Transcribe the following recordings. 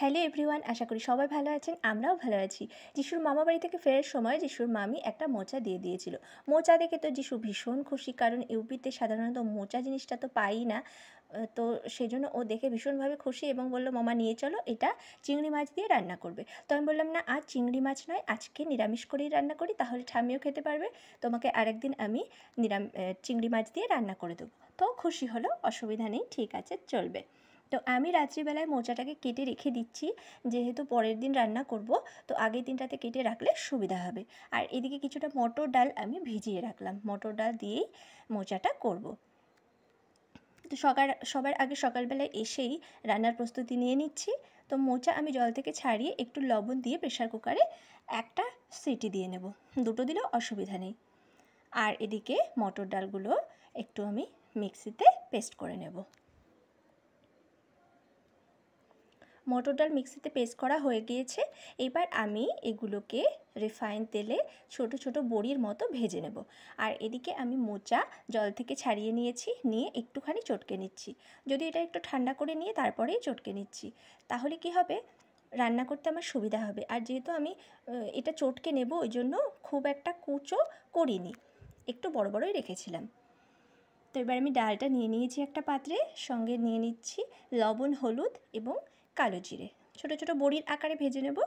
Hello everyone, আশা করি সবাই ভালো আছেন। আমরাও ভালো আছি। যিশুর মামা বাড়ি থেকে ফেরার সময় যিশুর মামি একটা মোচা দিয়ে দিয়েছিল। মোচা দেখে তো যিশু ভীষণ খুশি, কারণ ইউপিতে সাধারণত মোচা জিনিসটা তো পাই না। তো সেজন্য ও দেখে ভীষণভাবে খুশি এবং বলল, মামা নিয়ে চলো, এটা চিংড়ি মাছ দিয়ে রান্না করবে। তো আমি বললাম, না, আজ চিংড়ি মাছ নয়, আজকে নিরামিষ করেই রান্না করি, তাহলে ঠাম্মিও খেতে পারবে। তোমাকে আরেকদিন আমি চিংড়ি মাছ দিয়ে রান্না করে দেবো। তো খুশি হলো, অসুবিধা নেই, ঠিক আছে, চলবে। তো আমি রাত্রিবেলায় মোচাটাকে কেটে রেখে দিচ্ছি, যেহেতু পরের দিন রান্না করব, তো আগের দিন রাতে কেটে রাখলে সুবিধা হবে। আর এদিকে কিছুটা মটর ডাল আমি ভিজিয়ে রাখলাম, মটর ডাল দিয়েই মোচাটা করব। তো সবার আগে সকালবেলায় এসেই রান্নার প্রস্তুতি নিয়ে নিচ্ছি। তো মোচা আমি জল থেকে ছাড়িয়ে একটু লবণ দিয়ে প্রেশার কুকারে একটা সিটি দিয়ে নেব, দুটো দিলেও অসুবিধা নেই। আর এদিকে মটর ডালগুলো একটু আমি মিক্সিতে পেস্ট করে নেব। মটর ডাল মিক্সিতে পেস্ট করা হয়ে গিয়েছে। এবার আমি এগুলোকে রিফাইন তেলে ছোট ছোট বড়ির মতো ভেজে নেব। আর এদিকে আমি মোচা জল থেকে ছাড়িয়ে নিয়েছি, নিয়ে একটুখানি চটকে নিচ্ছি। যদি এটা একটু ঠান্ডা করে নিয়ে তারপরেই চটকে নিচ্ছি, তাহলে কি হবে, রান্না করতে আমার সুবিধা হবে। আর যেহেতু আমি এটা চটকে নেব, ওই জন্য খুব একটা কুচো করিনি, একটু বড় বড়ই রেখেছিলাম। তো এবার আমি ডালটা নিয়ে নিয়েছি একটা পাত্রে, সঙ্গে নিয়ে নিচ্ছি লবণ, হলুদ এবং কালো জিরে, ছোট ছোট বড়ির আকারে ভেজে নেব।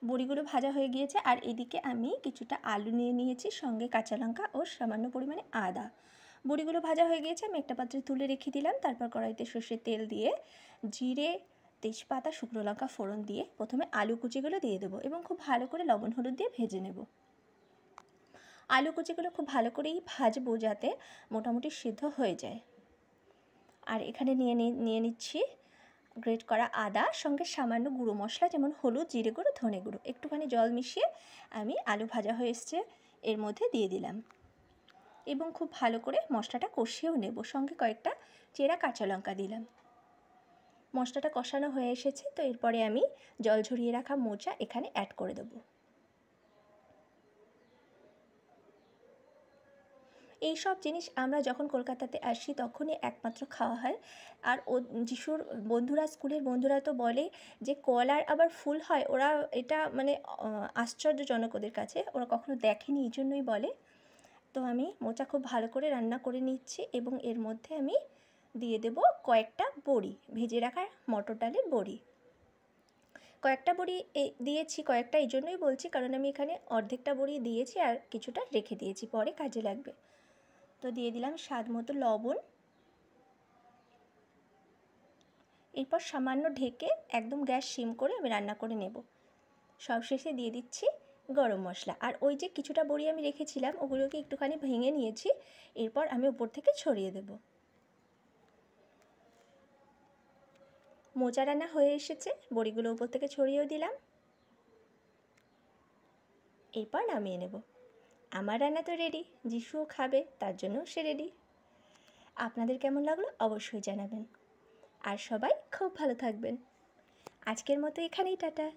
বড়িগুলো ভাজা হয়ে গিয়েছে। আর এদিকে আমি কিছুটা আলু নিয়ে নিয়েছি, সঙ্গে কাঁচা লঙ্কা ও সামান্য পরিমাণে আদা। বড়িগুলো ভাজা হয়ে গিয়েছে, আমি একটা পাত্রে তুলে রেখে দিলাম। তারপর কড়াইতে সর্ষের তেল দিয়ে জিরে, তেজপাতা, শুকনো লঙ্কা ফোড়ন দিয়ে প্রথমে আলু কুচিগুলো দিয়ে দেবো এবং খুব ভালো করে লবণ হলুদ দিয়ে ভেজে নেব। আলু কুচিগুলো খুব ভালো করেই ভাজবো, যাতে মোটামুটি সিদ্ধ হয়ে যায়। আর এখানে নিয়ে নিচ্ছি গ্রেট করা আদা, সঙ্গে সামান্য গুঁড়ো মশলা, যেমন হলুদ, জিরে গুঁড়ো, ধনে গুঁড়ো। একটুখানি জল মিশিয়ে আমি আলু ভাজা হয়ে এসছে এর মধ্যে দিয়ে দিলাম এবং খুব ভালো করে মশলাটা কষিয়েও নেব। সঙ্গে কয়েকটা চেরা কাঁচা লঙ্কা দিলাম। মশলাটা কষানো হয়ে এসেছে, তো এরপরে আমি জল ঝরিয়ে রাখা মোচা এখানে অ্যাড করে দেবো। এই সব জিনিস আমরা যখন কলকাতাতে আসি তখনই একমাত্র খাওয়া হয়। আর যিশুর বন্ধুরা, স্কুলের বন্ধুরা তো বলে যে কলার আবার ফুল হয়, ওরা এটা মানে আশ্চর্যজনক ওদের কাছে, ওরা কখনো দেখেনি, এই জন্যই বলে। তো আমি মোচা খুব ভালো করে রান্না করে নিচ্ছি এবং এর মধ্যে আমি দিয়ে দেব কয়েকটা বড়ি, ভেজে রাখা মটর ডালের বড়ি। কয়েকটা বড়ি দিয়েছি, কয়েকটা এই জন্যই বলছি কারণ আমি এখানে অর্ধেকটা বড়ি দিয়েছি আর কিছুটা রেখে দিয়েছি, পরে কাজে লাগবে। তো দিয়ে দিলাম স্বাদ মতো লবণ। এরপর সামান্য ঢেকে একদম গ্যাস সিম করে আমি রান্না করে নেব। সবশেষে দিয়ে দিচ্ছি গরম মশলা। আর ওই যে কিছুটা বড়ি আমি রেখেছিলাম, ওগুলোকে একটুখানি ভেঙে নিয়েছি, এরপর আমি উপর থেকে ছড়িয়ে দেব। মোচা রান্না হয়ে এসেছে, বড়িগুলো উপর থেকে ছড়িয়েও দিলাম। এরপর নামিয়ে নেব। আমার রান্না তো রেডি, যিশুও খাবে, তার জন্য সে রেডি। আপনাদের কেমন লাগলো অবশ্যই জানাবেন। আর সবাই খুব ভালো থাকবেন। আজকের মতো এখানেই টাটা।